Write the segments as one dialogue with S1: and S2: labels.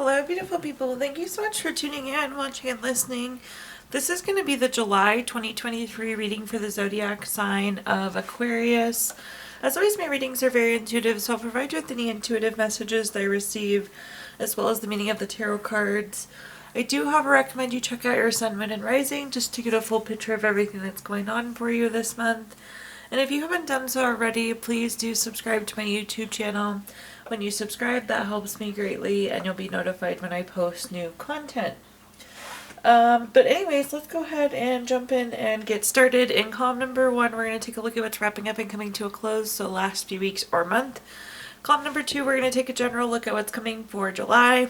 S1: Hello, beautiful people. Thank you so much for tuning in, watching, and listening. This is going to be the July 2023 reading for the zodiac sign of Aquarius. As always, my readings are very intuitive, so I'll provide you with any intuitive messages that I receive, as well as the meaning of the tarot cards. I do, however, recommend you check out your sun, moon, and rising just to get a full picture of everything that's going on for you this month. And if you haven't done so already, please do subscribe to my YouTube channel. When you subscribe, that helps me greatly, and you'll be notified when I post new content. But anyways, let's go ahead and jump in and get started. In column number 1, we're going to take a look at what's wrapping up and coming to a close, so last few weeks or month. Column number 2, we're going to take a general look at what's coming for July.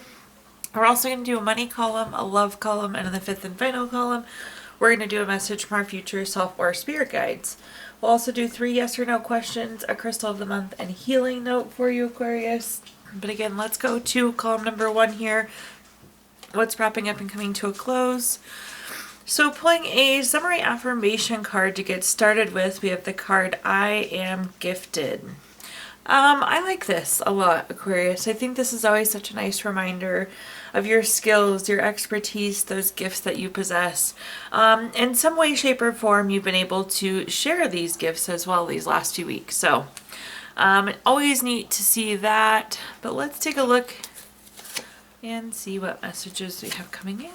S1: We're also going to do a money column, a love column, and in the 5th and final column, we're going to do a message from our future self or spirit guides. We'll also do 3 yes or no questions, a crystal of the month, and healing note for you, Aquarius. But again, let's go to column number 1 here. What's wrapping up and coming to a close. So pulling a summary affirmation card to get started with, we have the card, I am gifted. I like this a lot, Aquarius. I think this is always such a nice reminder of your skills, your expertise, those gifts that you possess. In some way, shape, or form, you've been able to share these gifts as well these last few weeks. So, always neat to see that. But let's take a look and see what messages we have coming in.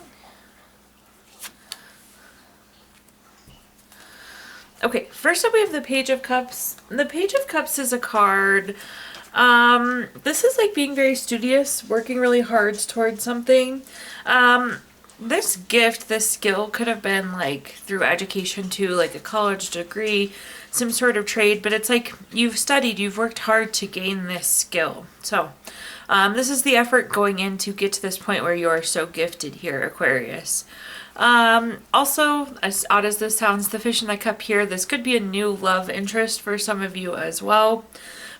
S1: Okay, first up we have the Page of Cups. The Page of Cups is a card. This is like being very studious, working really hard towards something. This gift, this skill could have been like through education too, like a college degree, some sort of trade, but it's like you've studied, you've worked hard to gain this skill. So, this is the effort going in to get to this point where you are so gifted here, Aquarius. Also, as odd as this sounds, the fish in the cup here, this could be a new love interest for some of you as well.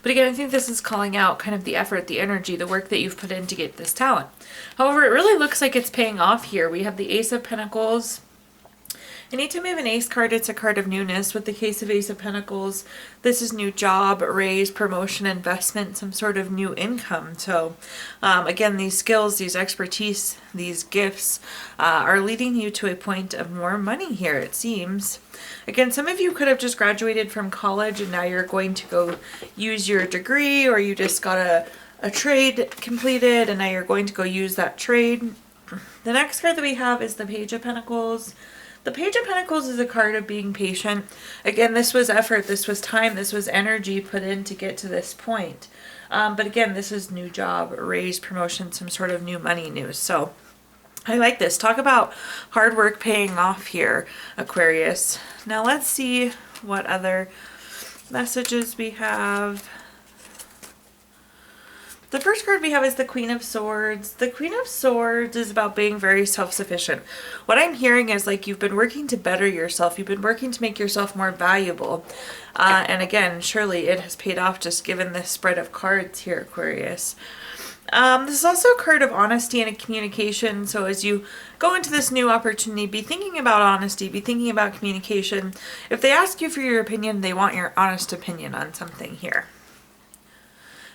S1: But again, I think this is calling out kind of the effort, the energy, the work that you've put in to get this talent. However, it really looks like it's paying off here. We have the Ace of Pentacles. Anytime we have an ace card, it's a card of newness. With the case of Ace of Pentacles, this is new job, raise, promotion, investment, some sort of new income. So again, these skills, these expertise, these gifts are leading you to a point of more money here, it seems. Again, some of you could have just graduated from college and now you're going to go use your degree, or you just got a trade completed and now you're going to go use that trade. The next card that we have is the Page of Pentacles. The Page of Pentacles is a card of being patient. Again, this was effort, this was time, this was energy put in to get to this point. But again, this is new job, raise, promotion, some sort of new money news. So I like this. Talk about hard work paying off here, Aquarius. Now let's see what other messages we have. The first card we have is the Queen of Swords. The Queen of Swords is about being very self-sufficient. What I'm hearing is like you've been working to better yourself. You've been working to make yourself more valuable. And again, surely it has paid off just given this spread of cards here, Aquarius. This is also a card of honesty and communication. So as you go into this new opportunity, be thinking about honesty, be thinking about communication. If they ask you for your opinion, they want your honest opinion on something here.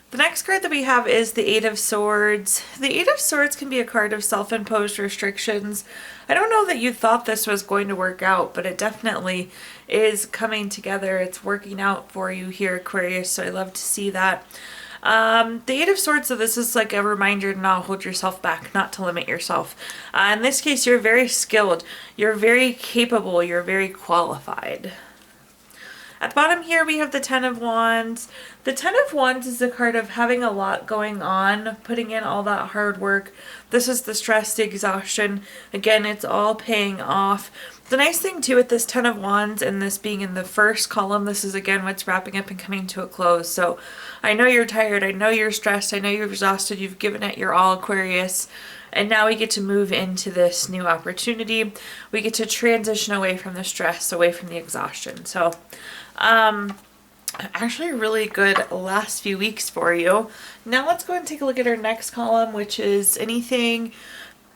S1: The next card that we have is the Eight of Swords. The Eight of Swords can be a card of self-imposed restrictions. I don't know that you thought this was going to work out, but it definitely is coming together. It's working out for you here, Aquarius, so I love to see that. The Eight of Swords, so this is like a reminder to not hold yourself back, not to limit yourself. In this case, you're very skilled, you're very capable, you're very qualified. At the bottom here, we have the Ten of Wands. The Ten of Wands is a card of having a lot going on, putting in all that hard work. This is the stress, the exhaustion. Again, it's all paying off. The nice thing too with this Ten of Wands and this being in the first column, this is again what's wrapping up and coming to a close. So I know you're tired, I know you're stressed, I know you're exhausted, you've given it your all, Aquarius. And now we get to move into this new opportunity. We get to transition away from the stress, away from the exhaustion. So actually really good last few weeks for you. Now let's go and take a look at our next column, which is anything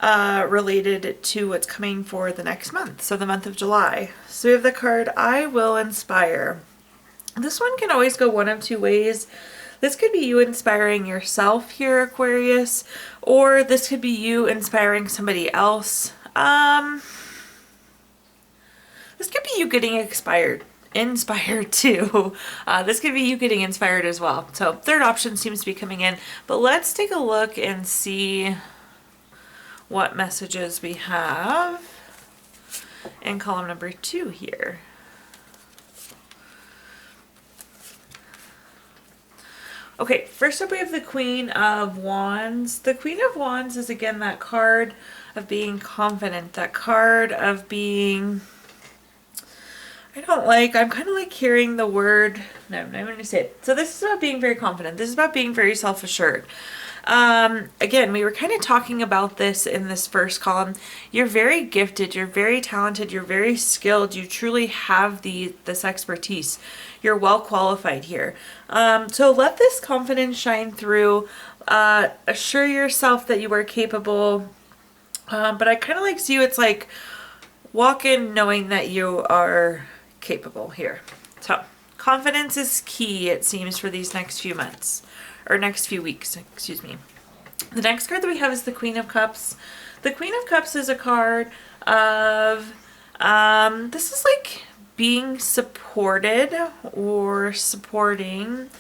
S1: related to what's coming for the next month, so the month of July. So we have the card, I Will Inspire. This one can always go one of two ways. This could be you inspiring yourself here, Aquarius, or this could be you inspiring somebody else. This could be you getting inspired too. This could be you getting inspired as well. So third option seems to be coming in, but let's take a look and see what messages we have in column number 2 here. Okay, first up we have the Queen of Wands. The Queen of Wands is again that card of being confident, that card of being, I'm kind of like hearing the word, no, I'm not going to say it. So this is about being very confident. This is about being very self-assured. Again, we were kind of talking about this in this first column. You're very gifted, you're very talented, you're very skilled, you truly have this expertise. You're well qualified here. So let this confidence shine through. Assure yourself that you are capable. But I kind of like see it's like walk in knowing that you are capable here. So confidence is key, it seems, for these next few months. Or next few weeks, excuse me. The next card that we have is the Queen of Cups. The Queen of Cups is a card of, this is like being supported or supporting.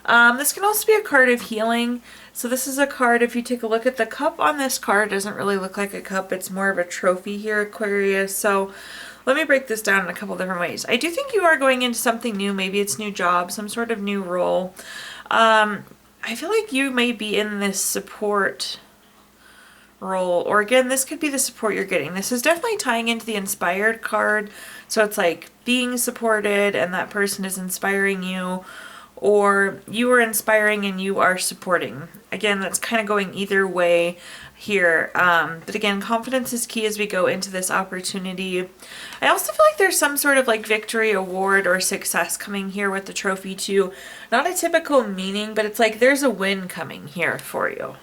S1: This can also be a card of healing. So this is a card, if you take a look at the cup on this card, it doesn't really look like a cup. It's more of a trophy here, Aquarius. So let me break this down in a couple different ways. I do think you are going into something new. Maybe it's new job, some sort of new role. I feel like you may be in this support role, or again, this could be the support you're getting. This is definitely tying into the inspired card. So it's like being supported and that person is inspiring you, or you are inspiring and you are supporting. Again, that's kind of going either way here. But again, confidence is key as we go into this opportunity. I also feel like there's some sort of like victory award or success coming here with the trophy too. Not a typical meaning, but it's like there's a win coming here for you.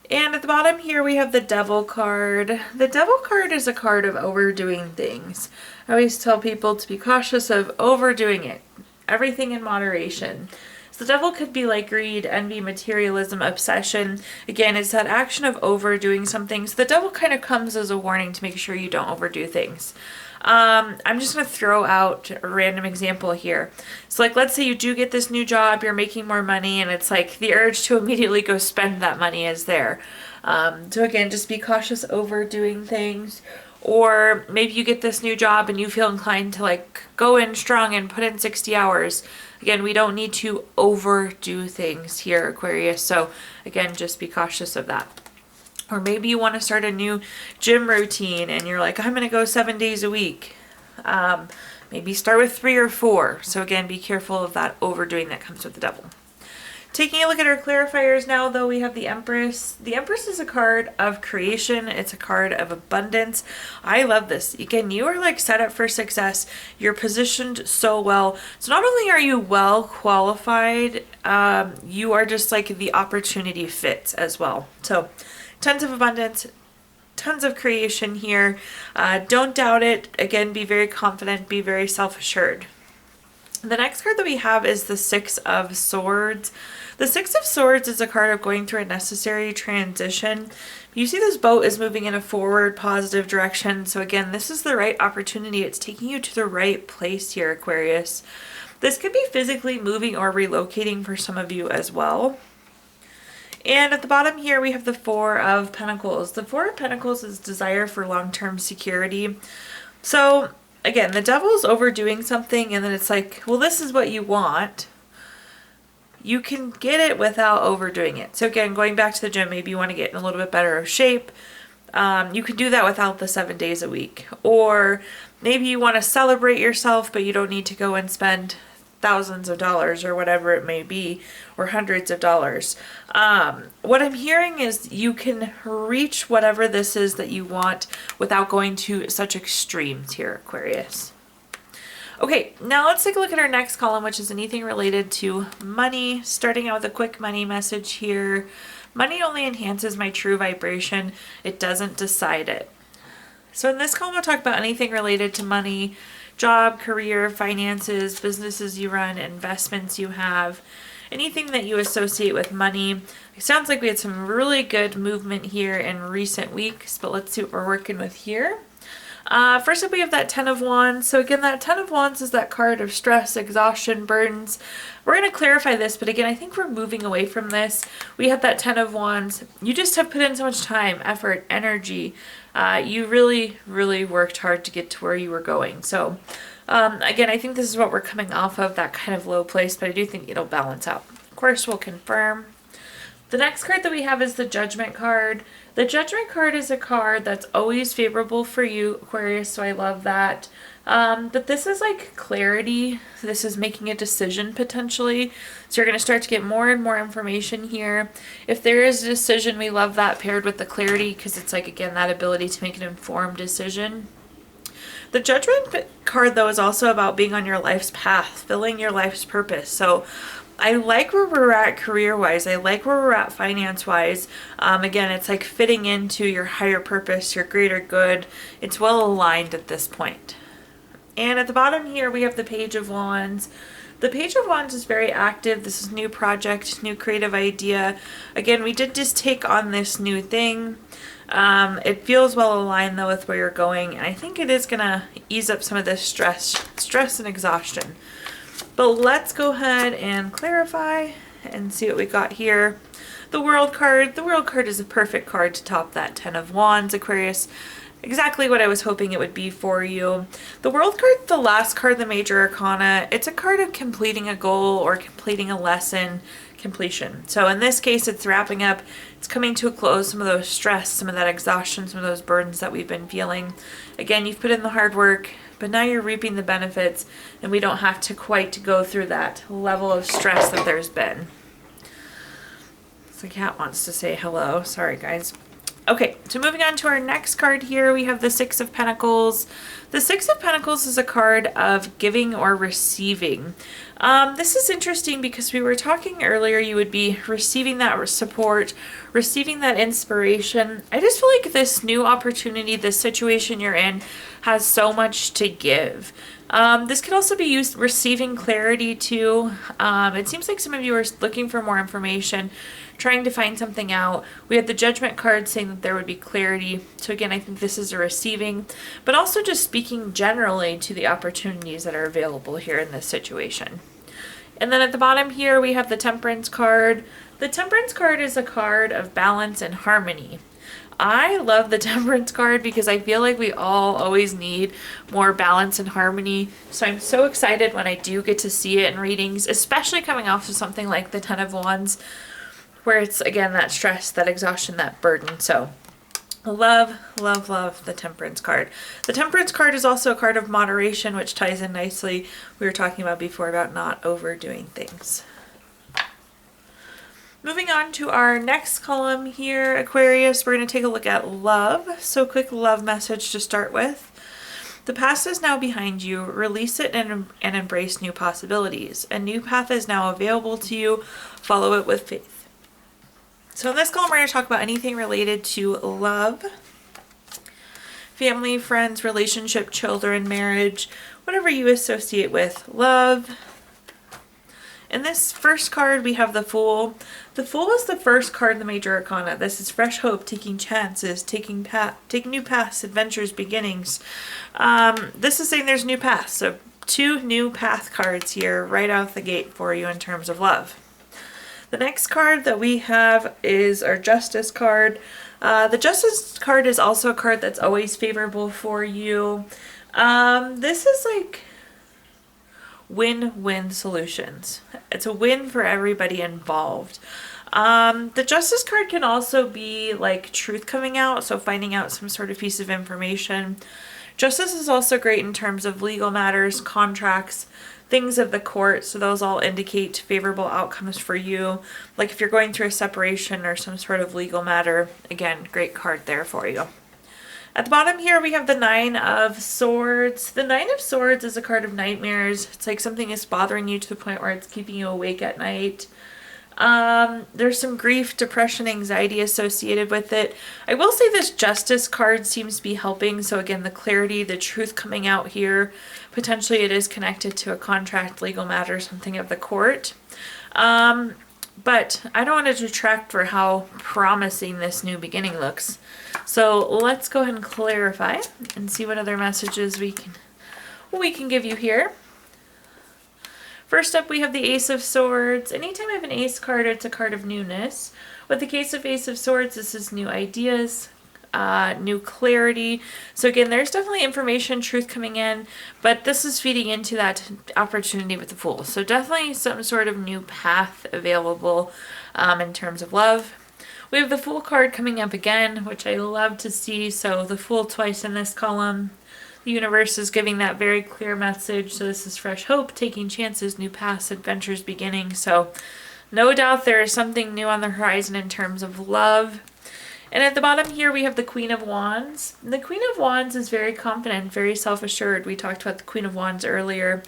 S1: And at the bottom here we have the Devil card. The Devil card is a card of overdoing things. I always tell people to be cautious of overdoing it. Everything in moderation. So the Devil could be like greed, envy, materialism, obsession. Again, it's that action of overdoing something. So the Devil kind of comes as a warning to make sure you don't overdo things. I'm just going to throw out a random example here. So like, let's say you do get this new job, you're making more money, and it's like the urge to immediately go spend that money is there. So again, just be cautious overdoing things. Or maybe you get this new job and you feel inclined to like go in strong and put in 60 hours. Again, we don't need to overdo things here, Aquarius. So again, just be cautious of that. Or maybe you want to start a new gym routine and you're like, I'm going to go 7 days a week. Maybe start with 3 or 4. So again, be careful of that overdoing that comes with the Devil. Taking a look at our clarifiers now, though, we have the Empress. The Empress is a card of creation. It's a card of abundance. I love this. Again, you are like set up for success. You're positioned so well. So not only are you well qualified, you are just like the opportunity fits as well. So tons of abundance, tons of creation here. Don't doubt it. Again, be very confident, be very self-assured. The next card that we have is the Six of Swords. The Six of Swords is a card of going through a necessary transition. You see this boat is moving in a forward positive direction. So again, this is the right opportunity. It's taking you to the right place here, Aquarius. This could be physically moving or relocating for some of you as well. And at the bottom here, we have the Four of Pentacles. The Four of Pentacles is desire for long-term security. So again, the Devil's overdoing something and then it's like, well, this is what you want. You can get it without overdoing it. So again, going back to the gym, maybe you want to get in a little bit better of shape. You can do that without the 7 days a week. Or maybe you want to celebrate yourself, but you don't need to go and spend thousands of dollars or whatever it may be, or hundreds of dollars. What I'm hearing is you can reach whatever this is that you want without going to such extremes here, Aquarius. Okay, now let's take a look at our next column, which is anything related to money. Starting out with a quick money message here. Money only enhances my true vibration. It doesn't decide it. So in this column, we'll talk about anything related to money, job, career, finances, businesses you run, investments you have, anything that you associate with money. It sounds like we had some really good movement here in recent weeks, but let's see what we're working with here. First up, we have that Ten of Wands. So again, that Ten of Wands is that card of stress, exhaustion, burdens. We're going to clarify this, but again, I think we're moving away from this. We have that Ten of Wands. You just have put in so much time, effort, energy. You really, really worked hard to get to where you were going. So again, I think this is what we're coming off of, that kind of low place, but I do think it'll balance out. Of course, we'll confirm. The next card that we have is the Judgment card. The Judgment card is a card that's always favorable for you, Aquarius, so I love that. But this is like clarity. This is making a decision potentially. So you're going to start to get more and more information here. If there is a decision, we love that paired with the clarity because it's like, again, that ability to make an informed decision. The Judgment card, though, is also about being on your life's path, filling your life's purpose. So I like where we're at career-wise. I like where we're at finance-wise. Again, it's like fitting into your higher purpose, your greater good. It's well aligned at this point. And at the bottom here, we have the Page of Wands. The Page of Wands is very active. This is new project, new creative idea. Again, we did just take on this new thing. It feels well aligned though with where you're going, and I think it is gonna ease up some of this stress and exhaustion. But let's go ahead and clarify and see what we got here. The World card. The World card is a perfect card to top that Ten of Wands, Aquarius. Exactly what I was hoping it would be for you. The World card, the last card, the Major Arcana, it's a card of completing a goal or completing a lesson, completion. So in this case, it's wrapping up. It's coming to a close. Some of those stress, some of that exhaustion, some of those burdens that we've been feeling. Again, you've put in the hard work, but now you're reaping the benefits, and we don't have to quite go through that level of stress that there's been. So the cat wants to say hello. Sorry, guys. Okay, so moving on to our next card here, we have the Six of Pentacles. The Six of Pentacles is a card of giving or receiving. This is interesting because we were talking earlier, you would be receiving that support, receiving that inspiration. I just feel like this new opportunity, this situation you're in, has so much to give. This could also be used receiving clarity too. It seems like some of you are looking for more information, trying to find something out. We had the Judgment card saying that there would be clarity. So again, I think this is a receiving, but also just speaking generally to the opportunities that are available here in this situation. And then at the bottom here, we have the Temperance card. The Temperance card is a card of balance and harmony. I love the Temperance card because I feel like we all always need more balance and harmony. So I'm so excited when I do get to see it in readings, especially coming off of something like the Ten of Wands, where it's, again, that stress, that exhaustion, that burden. So love, love, love the Temperance card. The Temperance card is also a card of moderation, which ties in nicely. We were talking about before about not overdoing things. Moving on to our next column here, Aquarius, we're going to take a look at love. So quick love message to start with. The past is now behind you. Release it and embrace new possibilities. A new path is now available to you. Follow it with faith. So in this column, we're going to talk about anything related to love, family, friends, relationship, children, marriage, whatever you associate with love. In this first card, we have the Fool. The Fool is the first card in the Major Arcana. This is fresh hope, taking chances, taking new paths, adventures, beginnings. This is saying there's new paths. So 2 new path cards here right out the gate for you in terms of love. The next card that we have is our Justice card. The Justice card is also a card that's always favorable for you. This is like win-win solutions. It's a win for everybody involved. The Justice card can also be like truth coming out, so finding out some sort of piece of information. Justice is also great in terms of legal matters, contracts, things of the court, so those all indicate favorable outcomes for you. Like if you're going through a separation or some sort of legal matter, again, great card there for you. At the bottom here, we have the Nine of Swords. The Nine of Swords is a card of nightmares. It's like something is bothering you to the point where it's keeping you awake at night. There's some grief, depression, anxiety associated with it. I will say this Justice card seems to be helping. So again, the clarity, the truth coming out here. Potentially it is connected to a contract, legal matter, something of the court. But I don't want to detract for how promising this new beginning looks. So let's go ahead and clarify and see what other messages we can give you here. First up, we have the Ace of Swords. Anytime I have an Ace card, it's a card of newness. With the case of Ace of Swords, this is new ideas, new clarity. So again, there's definitely information, truth coming in, but this is feeding into that opportunity with the Fool. So definitely some sort of new path available in terms of love. We have the Fool card coming up again, which I love to see. So the Fool twice in this column. The universe is giving that very clear message. So this is fresh hope, taking chances, new paths, adventures beginning. So no doubt there is something new on the horizon in terms of love. And at the bottom here, we have the Queen of Wands. The Queen of Wands is very confident, very self-assured. We talked about the Queen of Wands earlier.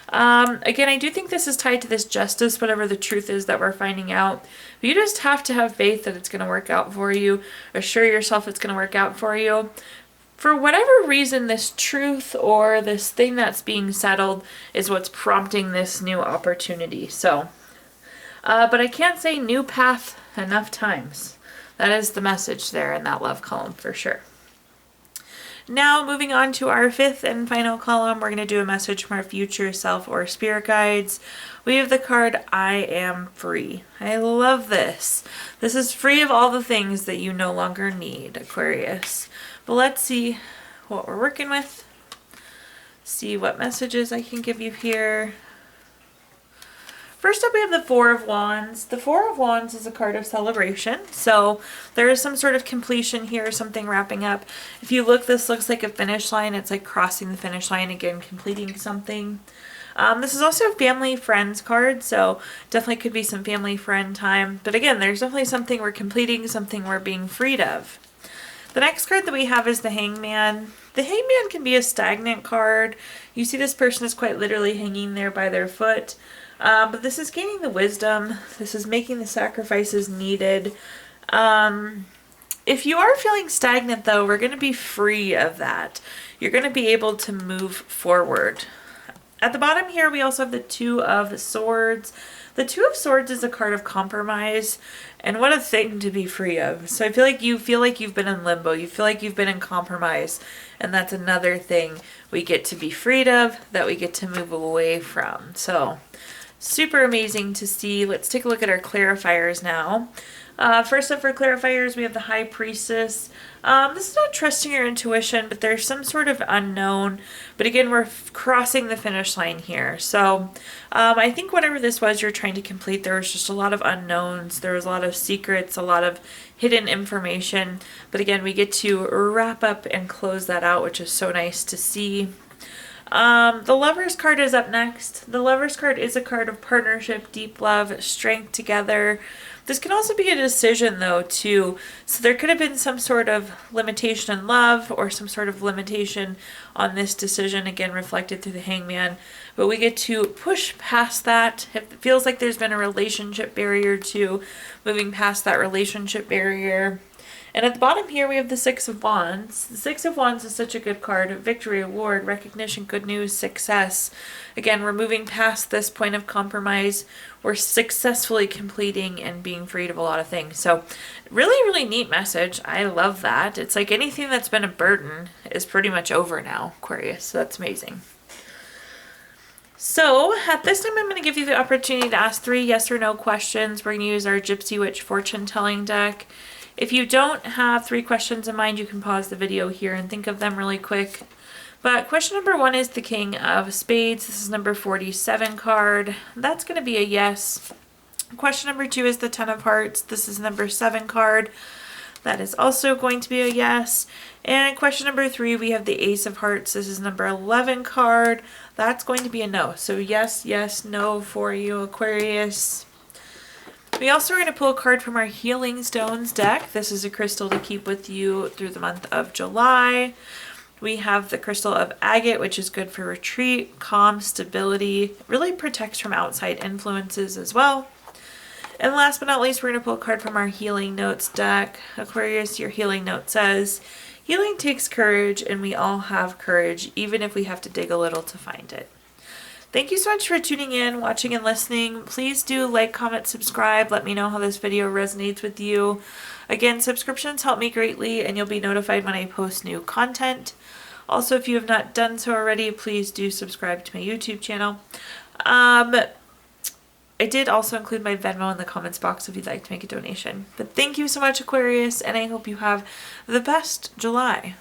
S1: Again, I do think this is tied to this justice, whatever the truth is that we're finding out. But you just have to have faith that it's going to work out for you. Assure yourself it's going to work out for you. For whatever reason, this truth or this thing that's being settled is what's prompting this new opportunity. So, but I can't say new path enough times. That is the message there in that love column for sure. Now, moving on to our fifth and final column, we're going to do a message from our future self or spirit guides. We have the card, I am free. I love this. This is free of all the things that you no longer need, Aquarius. But let's see what we're working with. See what messages I can give you here. First up, we have the Four of Wands. The Four of Wands is a card of celebration. So there is some sort of completion here, something wrapping up. If you look, this looks like a finish line. It's like crossing the finish line again, completing something. This is also a family friends card, so definitely could be some family friend time. But again, there's definitely something we're completing, something we're being freed of. The next card that we have is the Hangman. The Hangman can be a stagnant card. You see this person is quite literally hanging there by their foot. But this is gaining the wisdom. This is making the sacrifices needed. If you are feeling stagnant, though, we're going to be free of that. You're going to be able to move forward. At the bottom here, we also have the Two of Swords. The Two of Swords is a card of compromise, and what a thing to be free of. So I feel like you've been in limbo. You feel like you've been in compromise, and that's another thing we get to be freed of, that we get to move away from. So super amazing to see. Let's take a look at our clarifiers now. First up for clarifiers, we have the High Priestess. This is not trusting your intuition, but there's some sort of unknown. But again, we're crossing the finish line here. So I think whatever this was you're trying to complete, there was just a lot of unknowns. There was a lot of secrets, a lot of hidden information. But again, we get to wrap up and close that out, which is so nice to see. The Lover's card is up next. The Lover's card is a card of partnership, deep love, strength together. This can also be a decision, though, too. So there could have been some sort of limitation in love or some sort of limitation on this decision, again, reflected through the Hangman. But we get to push past that. It feels like there's been a relationship barrier, too, moving past that relationship barrier. And at the bottom here, we have the Six of Wands. The Six of Wands is such a good card. Victory, award, recognition, good news, success. Again, we're moving past this point of compromise. We're successfully completing and being freed of a lot of things. So really, really neat message. I love that. It's like anything that's been a burden is pretty much over now, Aquarius. So that's amazing. So at this time, I'm going to give you the opportunity to ask 3 yes or no questions. We're going to use our Gypsy Witch fortune telling deck. If you don't have 3 questions in mind, you can pause the video here and think of them really quick. But question number 1 is the King of Spades. This is number 47 card. That's going to be a yes. Question number 2 is the Ten of Hearts. This is number 7 card. That is also going to be a yes. And question number 3, we have the Ace of Hearts. This is number 11 card. That's going to be a no. So yes, yes, no for you, Aquarius. We also are going to pull a card from our Healing Stones deck. This is a crystal to keep with you through the month of July. We have the crystal of agate, which is good for retreat, calm, stability. It really protects from outside influences as well. And last but not least, we're going to pull a card from our Healing Notes deck. Aquarius, your Healing Note says, healing takes courage, and we all have courage, even if we have to dig a little to find it. Thank you so much for tuning in, watching, and listening. Please do like, comment, subscribe. Let me know how this video resonates with you. Again, subscriptions help me greatly, and you'll be notified when I post new content. Also, if you have not done so already, please do subscribe to my YouTube channel. I did also include my Venmo in the comments box if you'd like to make a donation. But thank you so much, Aquarius, and I hope you have the best July.